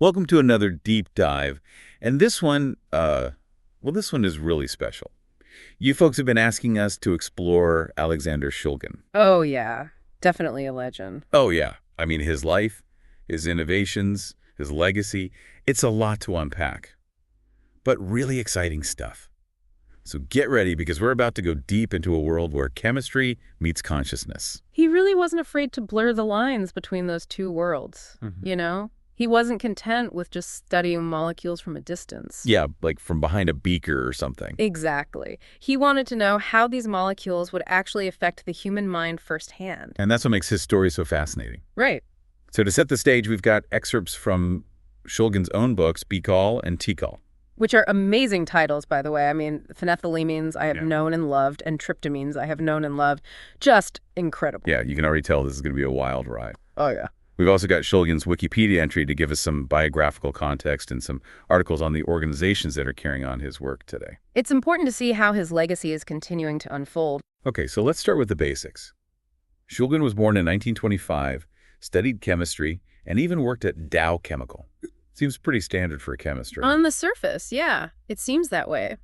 Welcome to another deep dive. And this one, this one is really special. You folks have been asking us to explore Alexander Shulgin. Oh, yeah. Definitely a legend. Oh, yeah. I mean, his life, his innovations, his legacy, it's a lot to unpack. But really exciting stuff. So get ready because we're about to go deep into a world where chemistry meets consciousness. He really wasn't afraid to blur the lines between those two worlds, you know? He wasn't content with just studying molecules from a distance. Yeah, like from behind a beaker or something. Exactly. He wanted to know how these molecules would actually affect the human mind firsthand. And that's what makes his story so fascinating. Right. So to set the stage, we've got excerpts from Shulgin's own books, Bicol and Tikal. Which are amazing titles, by the way. I mean, phenethylamines I have known and loved, and tryptamines I have known and loved. Just incredible. Yeah, you can already tell this is going to be a wild ride. Oh, yeah. We've also got Shulgin's Wikipedia entry to give us some biographical context and some articles on the organizations that are carrying on his work today. It's important to see how his legacy is continuing to unfold. Okay, so let's start with the basics. Shulgin was born in 1925, studied chemistry, and even worked at Dow Chemical. Seems pretty standard for a chemist, right? On the surface, yeah, it seems that way.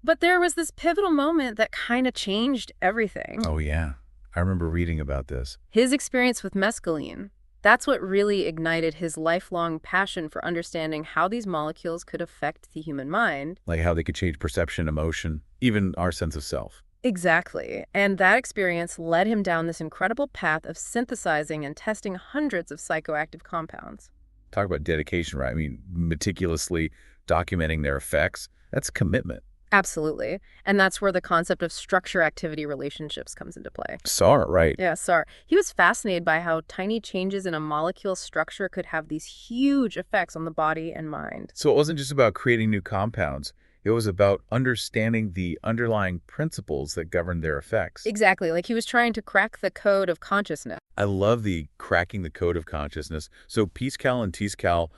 But there was this pivotal moment that kind of changed everything. Oh, yeah. I remember reading about this. His experience with mescaline. That's what really ignited his lifelong passion for understanding how these molecules could affect the human mind. Like how they could change perception, emotion, even our sense of self. Exactly. And that experience led him down this incredible path of synthesizing and testing hundreds of psychoactive compounds. Talk about dedication, right? I mean, meticulously documenting their effects. That's commitment. Absolutely. And that's where the concept of structure-activity relationships comes into play. SAR, right. Yeah, SAR. He was fascinated by how tiny changes in a molecule's structure could have these huge effects on the body and mind. So it wasn't just about creating new compounds. It was about understanding the underlying principles that govern their effects. Exactly. Like he was trying to crack the code of consciousness. I love the cracking the code of consciousness. So PiSCal and TiSCal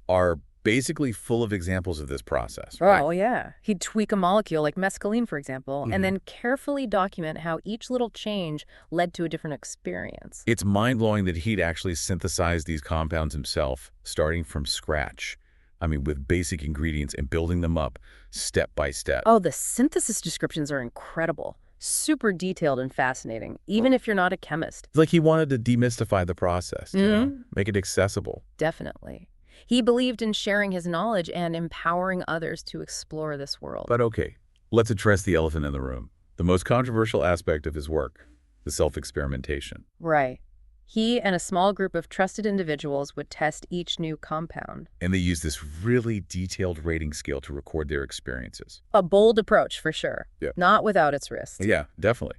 are basically full of examples of this process, right? Oh, yeah. He'd tweak a molecule like mescaline, for example, and then carefully document how each little change led to a different experience. It's mind-blowing that he'd actually synthesize these compounds himself, starting from scratch. I mean, with basic ingredients and building them up step by step. Oh, the synthesis descriptions are incredible. Super detailed and fascinating, even if you're not a chemist. It's like he wanted to demystify the process, you know, make it accessible. Definitely. He believed in sharing his knowledge and empowering others to explore this world. But okay, let's address the elephant in the room. The most controversial aspect of his work, the self-experimentation. Right. He and a small group of trusted individuals would test each new compound. And they used this really detailed rating scale to record their experiences. A bold approach, for sure. Yeah. Not without its risks. Yeah, definitely.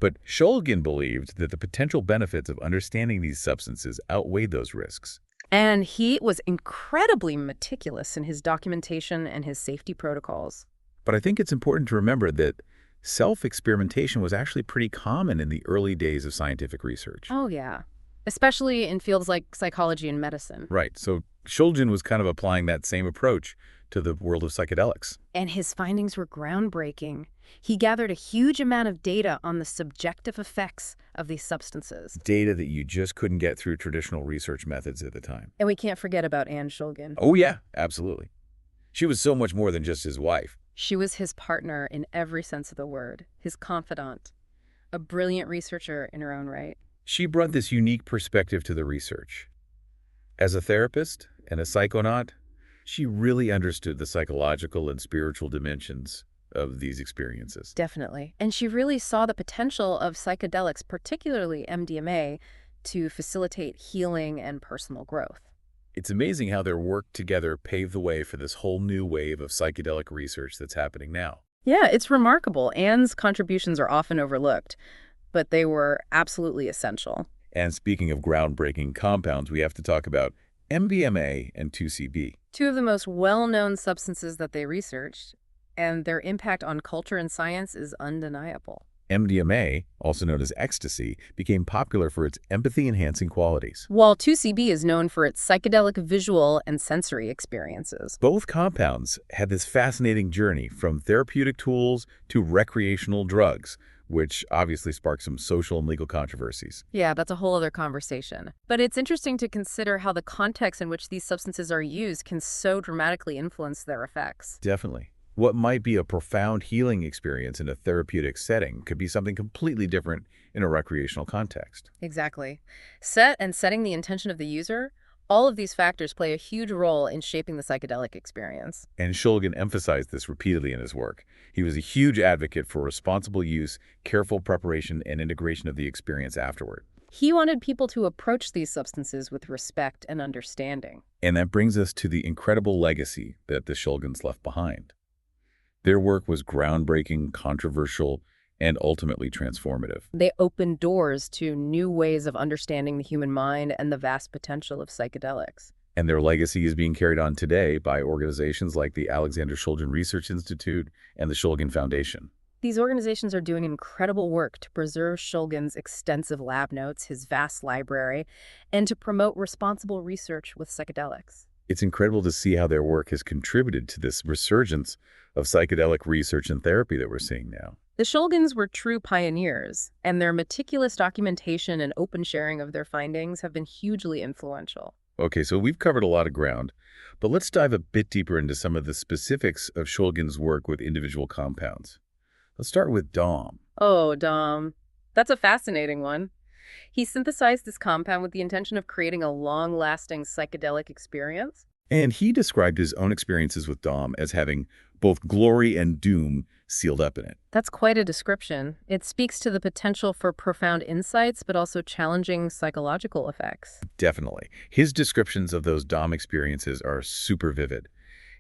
But Shulgin believed that the potential benefits of understanding these substances outweighed those risks. And he was incredibly meticulous in his documentation and his safety protocols. But I think it's important to remember that self-experimentation was actually pretty common in the early days of scientific research. Oh, yeah. Especially in fields like psychology and medicine. Right. So Shulgin was kind of applying that same approach to the world of psychedelics. And his findings were groundbreaking. He gathered a huge amount of data on the subjective effects of these substances. Data that you just couldn't get through traditional research methods at the time. And we can't forget about Ann Shulgin. Oh, yeah, absolutely. She was so much more than just his wife. She was his partner in every sense of the word, his confidant, a brilliant researcher in her own right. She brought this unique perspective to the research. As a therapist and a psychonaut, she really understood the psychological and spiritual dimensions of these experiences. Definitely. And she really saw the potential of psychedelics, particularly MDMA, to facilitate healing and personal growth. It's amazing how their work together paved the way for this whole new wave of psychedelic research that's happening now. Yeah, it's remarkable. Ann's contributions are often overlooked, but they were absolutely essential. And speaking of groundbreaking compounds, we have to talk about MDMA and 2CB. Two of the most well-known substances that they researched, and their impact on culture and science is undeniable. MDMA, also known as ecstasy, became popular for its empathy-enhancing qualities. While 2CB is known for its psychedelic visual and sensory experiences. Both compounds had this fascinating journey from therapeutic tools to recreational drugs, which obviously sparked some social and legal controversies. Yeah, that's a whole other conversation. But it's interesting to consider how the context in which these substances are used can so dramatically influence their effects. Definitely. What might be a profound healing experience in a therapeutic setting could be something completely different in a recreational context. Exactly. Setting the intention of the user, all of these factors play a huge role in shaping the psychedelic experience. And Shulgin emphasized this repeatedly in his work. He was a huge advocate for responsible use, careful preparation, and integration of the experience afterward. He wanted people to approach these substances with respect and understanding. And that brings us to the incredible legacy that the Shulgins left behind. Their work was groundbreaking, controversial, and ultimately transformative. They opened doors to new ways of understanding the human mind and the vast potential of psychedelics. And their legacy is being carried on today by organizations like the Alexander Shulgin Research Institute and the Shulgin Foundation. These organizations are doing incredible work to preserve Shulgin's extensive lab notes, his vast library, and to promote responsible research with psychedelics. It's incredible to see how their work has contributed to this resurgence of psychedelic research and therapy that we're seeing now. The Shulgins were true pioneers, and their meticulous documentation and open sharing of their findings have been hugely influential. Okay, so we've covered a lot of ground, but let's dive a bit deeper into some of the specifics of Shulgin's work with individual compounds. Let's start with DOM. Oh, Dom. That's a fascinating one. He synthesized this compound with the intention of creating a long-lasting psychedelic experience. And he described his own experiences with DOM as having both glory and doom sealed up in it. That's quite a description. It speaks to the potential for profound insights, but also challenging psychological effects. Definitely. His descriptions of those DOM experiences are super vivid.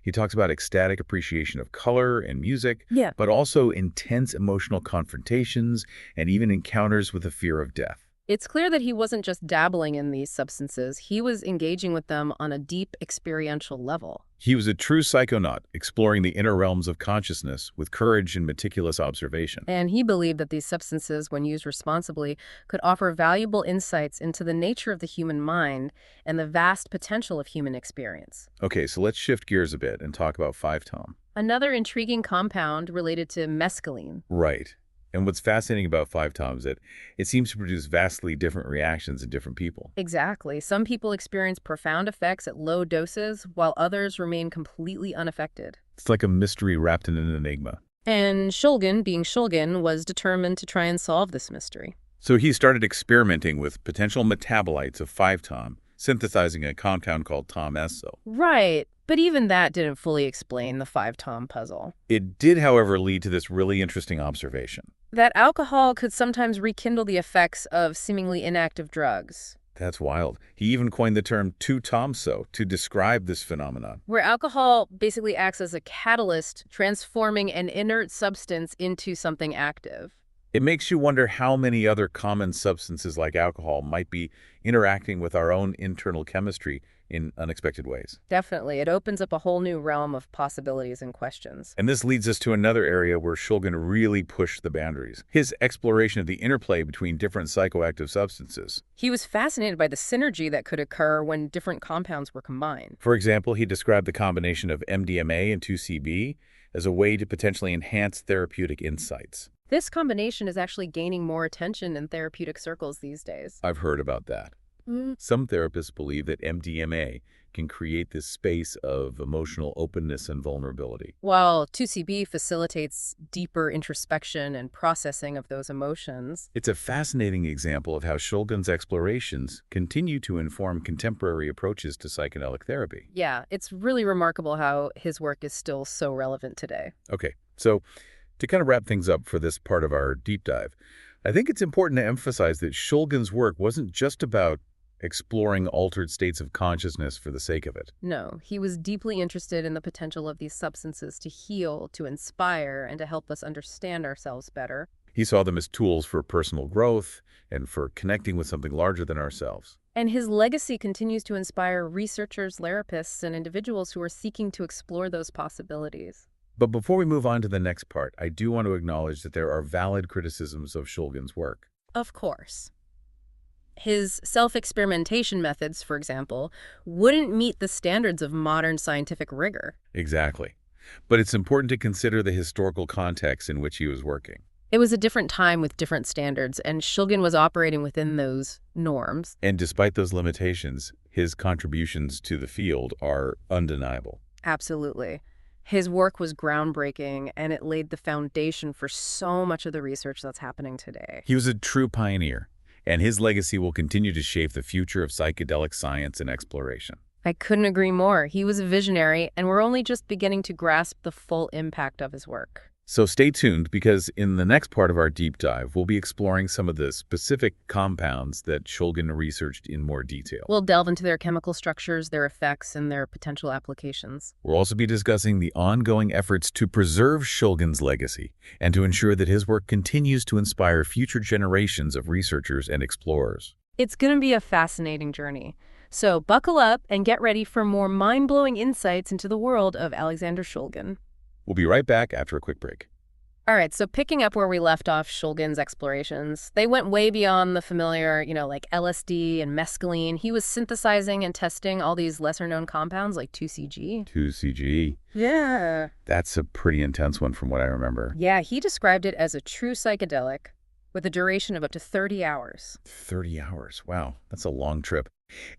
He talks about ecstatic appreciation of color and music, Yeah. but also intense emotional confrontations and even encounters with the fear of death. It's clear that he wasn't just dabbling in these substances. He was engaging with them on a deep experiential level. He was a true psychonaut, exploring the inner realms of consciousness with courage and meticulous observation. And he believed that these substances, when used responsibly, could offer valuable insights into the nature of the human mind and the vast potential of human experience. Okay, so let's shift gears a bit and talk about 5-tom. Another intriguing compound related to mescaline. Right. And what's fascinating about 5-tom is that it seems to produce vastly different reactions in different people. Exactly. Some people experience profound effects at low doses, while others remain completely unaffected. It's like a mystery wrapped in an enigma. And Shulgin, being Shulgin, was determined to try and solve this mystery. So he started experimenting with potential metabolites of 5-tom, synthesizing a compound called Tom-S-So. Right. But even that didn't fully explain the 5-tom puzzle. It did, however, lead to this really interesting observation. That alcohol could sometimes rekindle the effects of seemingly inactive drugs. That's wild. He even coined the term 2-tom-so to describe this phenomenon. Where alcohol basically acts as a catalyst, transforming an inert substance into something active. It makes you wonder how many other common substances like alcohol might be interacting with our own internal chemistry in unexpected ways. Definitely. It opens up a whole new realm of possibilities and questions. And this leads us to another area where Shulgin really pushed the boundaries. His exploration of the interplay between different psychoactive substances. He was fascinated by the synergy that could occur when different compounds were combined. For example, he described the combination of MDMA and 2CB as a way to potentially enhance therapeutic insights. This combination is actually gaining more attention in therapeutic circles these days. I've heard about that. Some therapists believe that MDMA can create this space of emotional openness and vulnerability. While 2CB facilitates deeper introspection and processing of those emotions. It's a fascinating example of how Shulgin's explorations continue to inform contemporary approaches to psychedelic therapy. Yeah, it's really remarkable how his work is still so relevant today. Okay, so to kind of wrap things up for this part of our deep dive, I think it's important to emphasize that Shulgin's work wasn't just about exploring altered states of consciousness for the sake of it. No, he was deeply interested in the potential of these substances to heal, to inspire, and to help us understand ourselves better. He saw them as tools for personal growth and for connecting with something larger than ourselves. And his legacy continues to inspire researchers, therapists, and individuals who are seeking to explore those possibilities. But before we move on to the next part, I do want to acknowledge that there are valid criticisms of Shulgin's work. Of course. His self-experimentation methods, for example, wouldn't meet the standards of modern scientific rigor. Exactly. But it's important to consider the historical context in which he was working. It was a different time with different standards, and Shulgin was operating within those norms. And despite those limitations, his contributions to the field are undeniable. Absolutely. His work was groundbreaking, and it laid the foundation for so much of the research that's happening today. He was a true pioneer, and his legacy will continue to shape the future of psychedelic science and exploration. I couldn't agree more. He was a visionary, and we're only just beginning to grasp the full impact of his work. So stay tuned, because in the next part of our deep dive, we'll be exploring some of the specific compounds that Shulgin researched in more detail. We'll delve into their chemical structures, their effects, and their potential applications. We'll also be discussing the ongoing efforts to preserve Shulgin's legacy and to ensure that his work continues to inspire future generations of researchers and explorers. It's going to be a fascinating journey. So buckle up and get ready for more mind-blowing insights into the world of Alexander Shulgin. We'll be right back after a quick break. All right, so picking up where we left off Shulgin's explorations, they went way beyond the familiar, like LSD and mescaline. He was synthesizing and testing all these lesser-known compounds like 2CG. 2CG. Yeah. That's a pretty intense one from what I remember. Yeah, he described it as a true psychedelic with a duration of up to 30 hours. 30 hours. Wow, that's a long trip.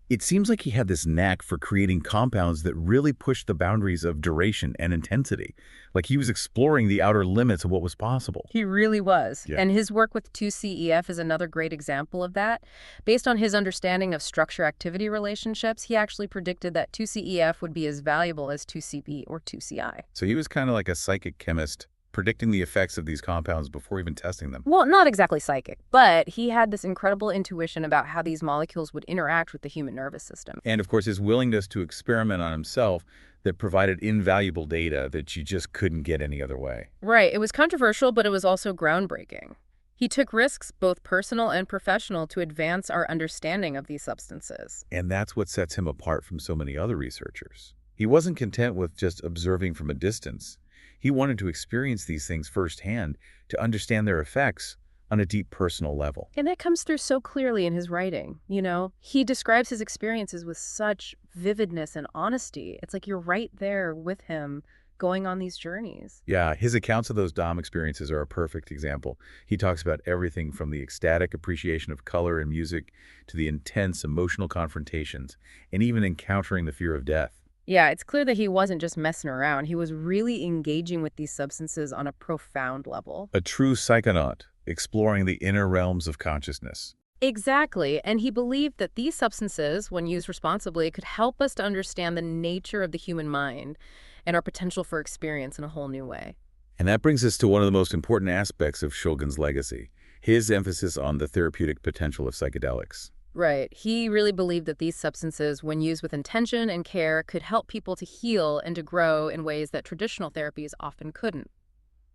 It seems like he had this knack for creating compounds that really pushed the boundaries of duration and intensity. Like he was exploring the outer limits of what was possible. He really was. Yeah. And his work with 2CEF is another great example of that. Based on his understanding of structure-activity relationships, he actually predicted that 2CEF would be as valuable as 2CB or 2CI. So he was kind of like a psychic chemist, predicting the effects of these compounds before even testing them. Well, not exactly psychic, but he had this incredible intuition about how these molecules would interact with the human nervous system. And of course, his willingness to experiment on himself that provided invaluable data that you just couldn't get any other way. Right. It was controversial, but it was also groundbreaking. He took risks, both personal and professional, to advance our understanding of these substances. And that's what sets him apart from so many other researchers. He wasn't content with just observing from a distance. He wanted to experience these things firsthand to understand their effects on a deep personal level. And that comes through so clearly in his writing, He describes his experiences with such vividness and honesty. It's like you're right there with him going on these journeys. Yeah, his accounts of those Dom experiences are a perfect example. He talks about everything from the ecstatic appreciation of color and music to the intense emotional confrontations and even encountering the fear of death. Yeah, it's clear that he wasn't just messing around. He was really engaging with these substances on a profound level. A true psychonaut, exploring the inner realms of consciousness. Exactly, and he believed that these substances, when used responsibly, could help us to understand the nature of the human mind and our potential for experience in a whole new way. And that brings us to one of the most important aspects of Shulgin's legacy, his emphasis on the therapeutic potential of psychedelics. Right. He really believed that these substances, when used with intention and care, could help people to heal and to grow in ways that traditional therapies often couldn't.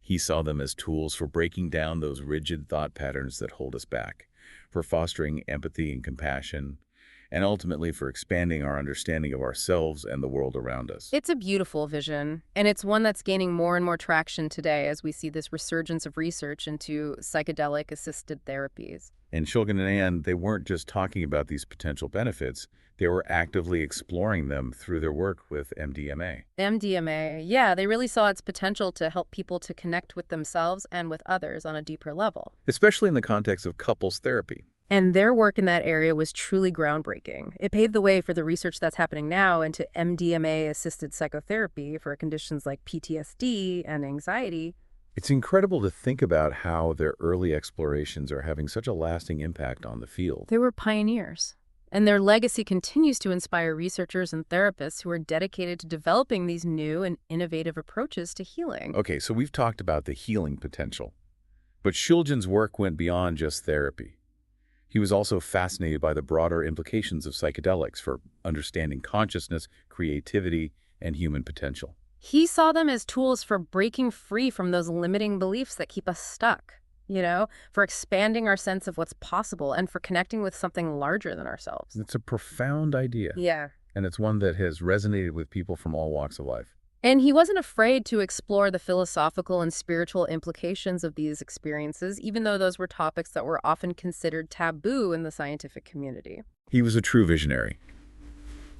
He saw them as tools for breaking down those rigid thought patterns that hold us back, for fostering empathy and compassion, and ultimately for expanding our understanding of ourselves and the world around us. It's a beautiful vision, and it's one that's gaining more and more traction today as we see this resurgence of research into psychedelic-assisted therapies. And Shulgin and Ann, they weren't just talking about these potential benefits, they were actively exploring them through their work with MDMA. MDMA, yeah, they really saw its potential to help people to connect with themselves and with others on a deeper level. Especially in the context of couples therapy. And their work in that area was truly groundbreaking. It paved the way for the research that's happening now into MDMA-assisted psychotherapy for conditions like PTSD and anxiety. It's incredible to think about how their early explorations are having such a lasting impact on the field. They were pioneers, and their legacy continues to inspire researchers and therapists who are dedicated to developing these new and innovative approaches to healing. Okay, so we've talked about the healing potential, but Shulgin's work went beyond just therapy. He was also fascinated by the broader implications of psychedelics for understanding consciousness, creativity, and human potential. He saw them as tools for breaking free from those limiting beliefs that keep us stuck, for expanding our sense of what's possible and for connecting with something larger than ourselves. It's a profound idea. Yeah. And it's one that has resonated with people from all walks of life. And he wasn't afraid to explore the philosophical and spiritual implications of these experiences, even though those were topics that were often considered taboo in the scientific community. He was a true visionary.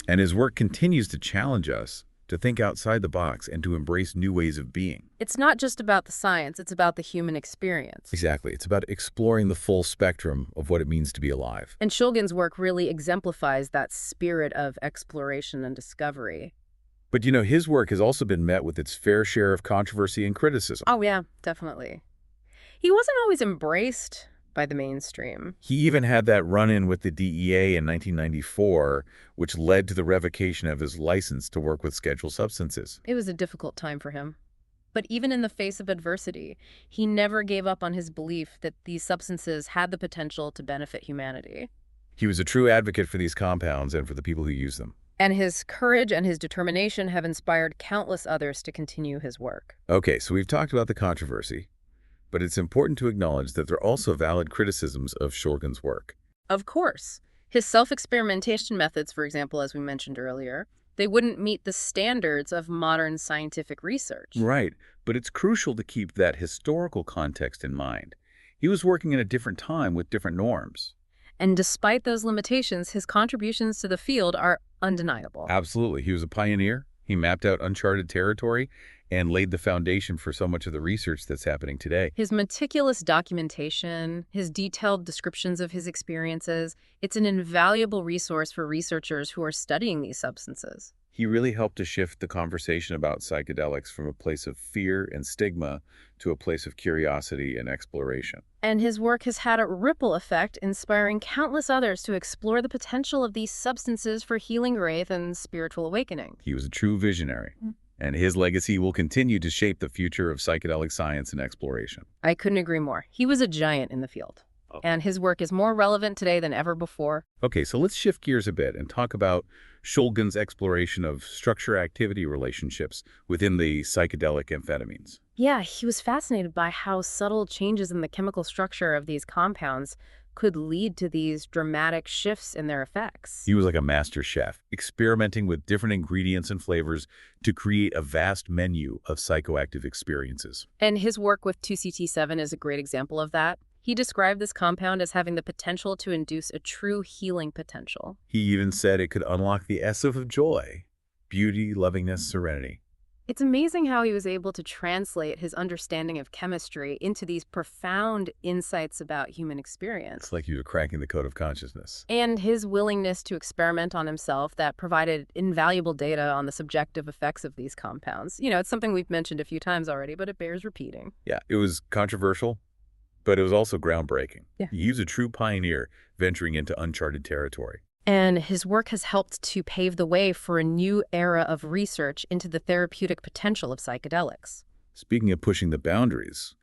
And his work continues to challenge us to think outside the box, and to embrace new ways of being. It's not just about the science, it's about the human experience. Exactly. It's about exploring the full spectrum of what it means to be alive. And Shulgin's work really exemplifies that spirit of exploration and discovery. But his work has also been met with its fair share of controversy and criticism. Oh yeah, definitely. He wasn't always embraced by the mainstream. He even had that run-in with the DEA in 1994, which led to the revocation of his license to work with scheduled substances. It was a difficult time for him. But even in the face of adversity, he never gave up on his belief that these substances had the potential to benefit humanity. He was a true advocate for these compounds and for the people who use them. And his courage and his determination have inspired countless others to continue his work. Okay, so we've talked about the controversy, but it's important to acknowledge that there are also valid criticisms of Shulgin's work. Of course. His self-experimentation methods, for example, as we mentioned earlier, they wouldn't meet the standards of modern scientific research. Right, but it's crucial to keep that historical context in mind. He was working in a different time with different norms. And despite those limitations, his contributions to the field are undeniable. Absolutely. He was a pioneer. He mapped out uncharted territory and laid the foundation for so much of the research that's happening today. His meticulous documentation, his detailed descriptions of his experiences, it's an invaluable resource for researchers who are studying these substances. He really helped to shift the conversation about psychedelics from a place of fear and stigma to a place of curiosity and exploration. And his work has had a ripple effect, inspiring countless others to explore the potential of these substances for healing faith and spiritual awakening. He was a true visionary, and his legacy will continue to shape the future of psychedelic science and exploration. I couldn't agree more. He was a giant in the field, and his work is more relevant today than ever before. Okay, so let's shift gears a bit and talk about Shulgin's exploration of structure-activity relationships within the psychedelic amphetamines. Yeah, he was fascinated by how subtle changes in the chemical structure of these compounds could lead to these dramatic shifts in their effects. He was like a master chef, experimenting with different ingredients and flavors to create a vast menu of psychoactive experiences. And his work with 2CT7 is a great example of that. He described this compound as having the potential to induce a true healing potential. He even said it could unlock the essence of joy, beauty, lovingness, serenity. It's amazing how he was able to translate his understanding of chemistry into these profound insights about human experience. It's like you were cracking the code of consciousness. And his willingness to experiment on himself that provided invaluable data on the subjective effects of these compounds. It's something we've mentioned a few times already, but it bears repeating. Yeah, it was controversial, but it was also groundbreaking. Yeah. He was a true pioneer venturing into uncharted territory. And his work has helped to pave the way for a new era of research into the therapeutic potential of psychedelics. Speaking of pushing the boundaries,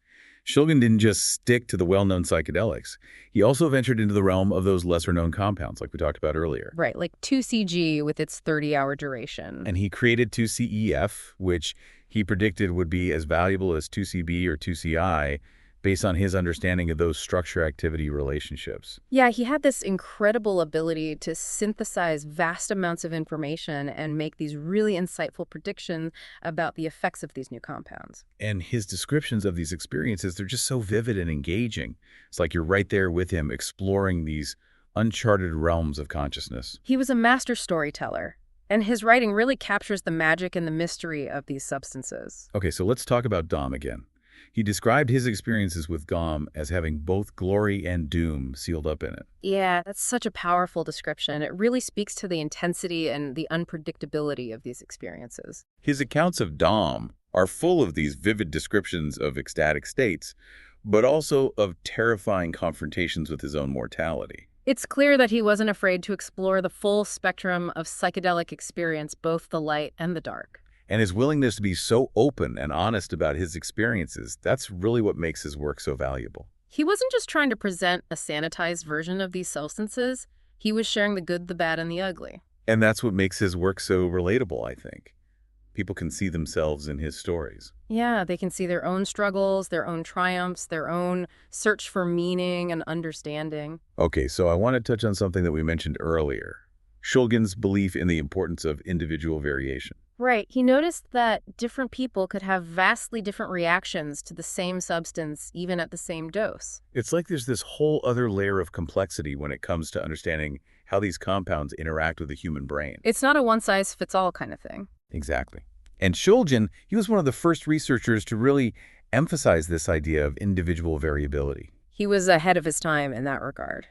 Shulgin didn't just stick to the well-known psychedelics. He also ventured into the realm of those lesser-known compounds, like we talked about earlier. Right, like 2CG with its 30-hour duration. And he created 2CEF, which he predicted would be as valuable as 2CB or 2CI, based on his understanding of those structure-activity relationships. Yeah, he had this incredible ability to synthesize vast amounts of information and make these really insightful predictions about the effects of these new compounds. And his descriptions of these experiences, they're just so vivid and engaging. It's like you're right there with him exploring these uncharted realms of consciousness. He was a master storyteller, and his writing really captures the magic and the mystery of these substances. Okay, so let's talk about Dom again. He described his experiences with GOM as having both glory and doom sealed up in it. Yeah, that's such a powerful description. It really speaks to the intensity and the unpredictability of these experiences. His accounts of Dom are full of these vivid descriptions of ecstatic states, but also of terrifying confrontations with his own mortality. It's clear that he wasn't afraid to explore the full spectrum of psychedelic experience, both the light and the dark. And his willingness to be so open and honest about his experiences, that's really what makes his work so valuable. He wasn't just trying to present a sanitized version of these substances. He was sharing the good, the bad, and the ugly. And that's what makes his work so relatable, I think. People can see themselves in his stories. Yeah, they can see their own struggles, their own triumphs, their own search for meaning and understanding. Okay, so I want to touch on something that we mentioned earlier. Shulgin's belief in the importance of individual variation. Right. He noticed that different people could have vastly different reactions to the same substance, even at the same dose. It's like there's this whole other layer of complexity when it comes to understanding how these compounds interact with the human brain. It's not a one-size-fits-all kind of thing. Exactly. And Shulgin, he was one of the first researchers to really emphasize this idea of individual variability. He was ahead of his time in that regard.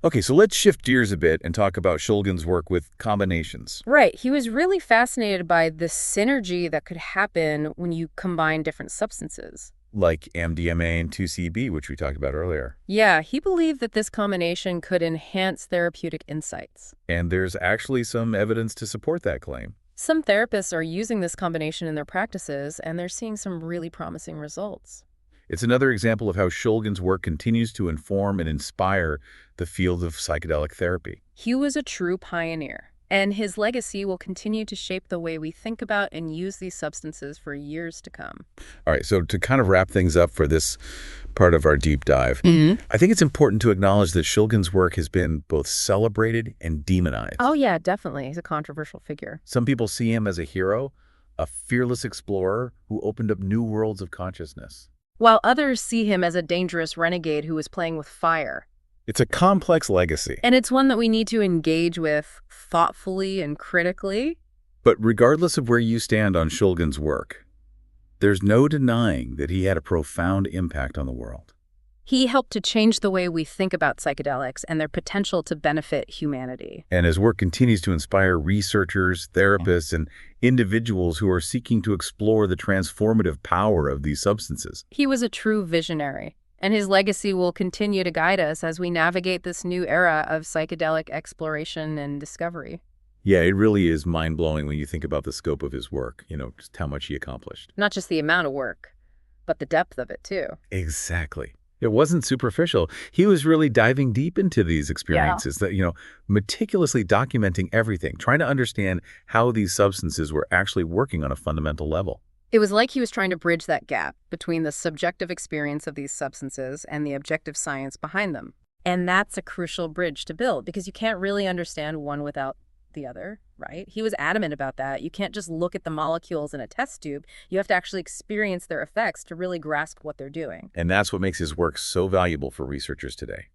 Okay, so let's shift gears a bit and talk about Shulgin's work with combinations. Right. He was really fascinated by the synergy that could happen when you combine different substances. Like MDMA and 2CB, which we talked about earlier. Yeah, he believed that this combination could enhance therapeutic insights. And there's actually some evidence to support that claim. Some therapists are using this combination in their practices, and they're seeing some really promising results. It's another example of how Shulgin's work continues to inform and inspire the field of psychedelic therapy. He was a true pioneer, and his legacy will continue to shape the way we think about and use these substances for years to come. All right, so to kind of wrap things up for this part of our deep dive, I think it's important to acknowledge that Shulgin's work has been both celebrated and demonized. Oh, yeah, definitely. He's a controversial figure. Some people see him as a hero, a fearless explorer who opened up new worlds of consciousness. While others see him as a dangerous renegade who was playing with fire. It's a complex legacy. And it's one that we need to engage with thoughtfully and critically. But regardless of where you stand on Shulgin's work, there's no denying that he had a profound impact on the world. He helped to change the way we think about psychedelics and their potential to benefit humanity. And his work continues to inspire researchers, therapists, and individuals who are seeking to explore the transformative power of these substances. He was a true visionary, and his legacy will continue to guide us as we navigate this new era of psychedelic exploration and discovery. Yeah, it really is mind-blowing when you think about the scope of his work, just how much he accomplished. Not just the amount of work, but the depth of it, too. Exactly. It wasn't superficial. He was really diving deep into these experiences, that, meticulously documenting everything, trying to understand how these substances were actually working on a fundamental level. It was like he was trying to bridge that gap between the subjective experience of these substances and the objective science behind them. And that's a crucial bridge to build, because you can't really understand one without the other, right? He was adamant about that. You can't just look at the molecules in a test tube. You have to actually experience their effects to really grasp what they're doing. And that's what makes his work so valuable for researchers today.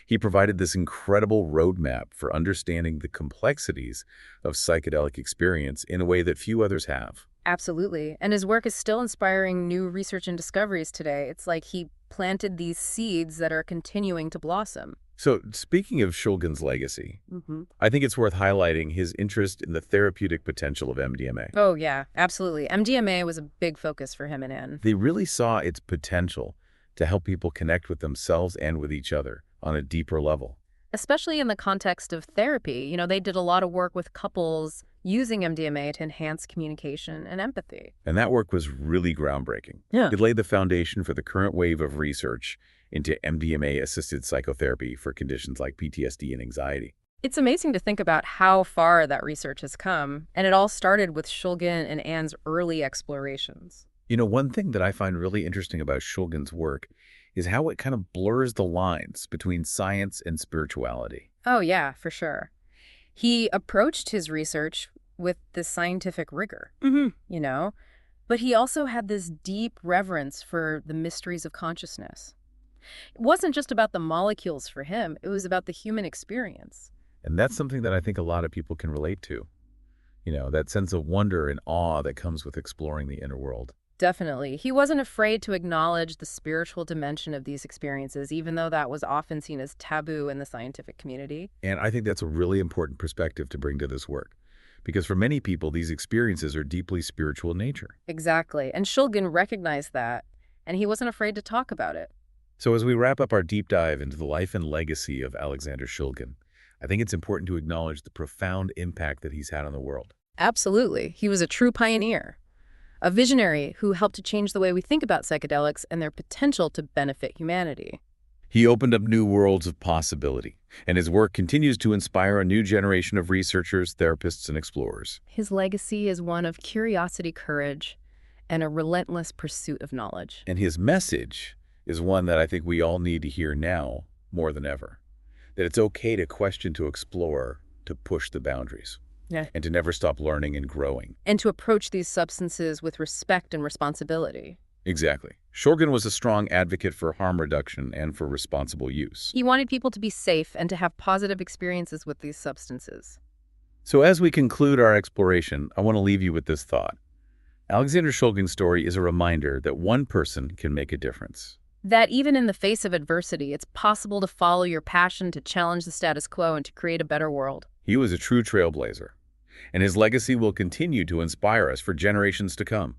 He provided this incredible roadmap for understanding the complexities of psychedelic experience in a way that few others have. Absolutely. And his work is still inspiring new research and discoveries today. It's like he planted these seeds that are continuing to blossom. So speaking of Shulgin's legacy, I think it's worth highlighting his interest in the therapeutic potential of MDMA. Oh, yeah, absolutely. MDMA was a big focus for him and Ann. They really saw its potential to help people connect with themselves and with each other on a deeper level. Especially in the context of therapy. They did a lot of work with couples using MDMA to enhance communication and empathy. And that work was really groundbreaking. Yeah. It laid the foundation for the current wave of research into MDMA-assisted psychotherapy for conditions like PTSD and anxiety. It's amazing to think about how far that research has come, and it all started with Shulgin and Ann's early explorations. One thing that I find really interesting about Shulgin's work is how it kind of blurs the lines between science and spirituality. Oh, yeah, for sure. He approached his research with this scientific rigor, but he also had this deep reverence for the mysteries of consciousness. It wasn't just about the molecules for him, it was about the human experience. And that's something that I think a lot of people can relate to. That sense of wonder and awe that comes with exploring the inner world. Definitely. He wasn't afraid to acknowledge the spiritual dimension of these experiences, even though that was often seen as taboo in the scientific community. And I think that's a really important perspective to bring to this work, because for many people, these experiences are deeply spiritual in nature. Exactly. And Shulgin recognized that, and he wasn't afraid to talk about it. So as we wrap up our deep dive into the life and legacy of Alexander Shulgin, I think it's important to acknowledge the profound impact that he's had on the world. Absolutely. He was a true pioneer, a visionary who helped to change the way we think about psychedelics and their potential to benefit humanity. He opened up new worlds of possibility, and his work continues to inspire a new generation of researchers, therapists, and explorers. His legacy is one of curiosity, courage, and a relentless pursuit of knowledge. And his message is one that I think we all need to hear now more than ever. That it's okay to question, to explore, to push the boundaries. Yeah. And to never stop learning and growing. And to approach these substances with respect and responsibility. Exactly. Shulgin was a strong advocate for harm reduction and for responsible use. He wanted people to be safe and to have positive experiences with these substances. So as we conclude our exploration, I want to leave you with this thought. Alexander Shulgin's story is a reminder that one person can make a difference. That even in the face of adversity, it's possible to follow your passion, to challenge the status quo, and to create a better world. He was a true trailblazer, and his legacy will continue to inspire us for generations to come.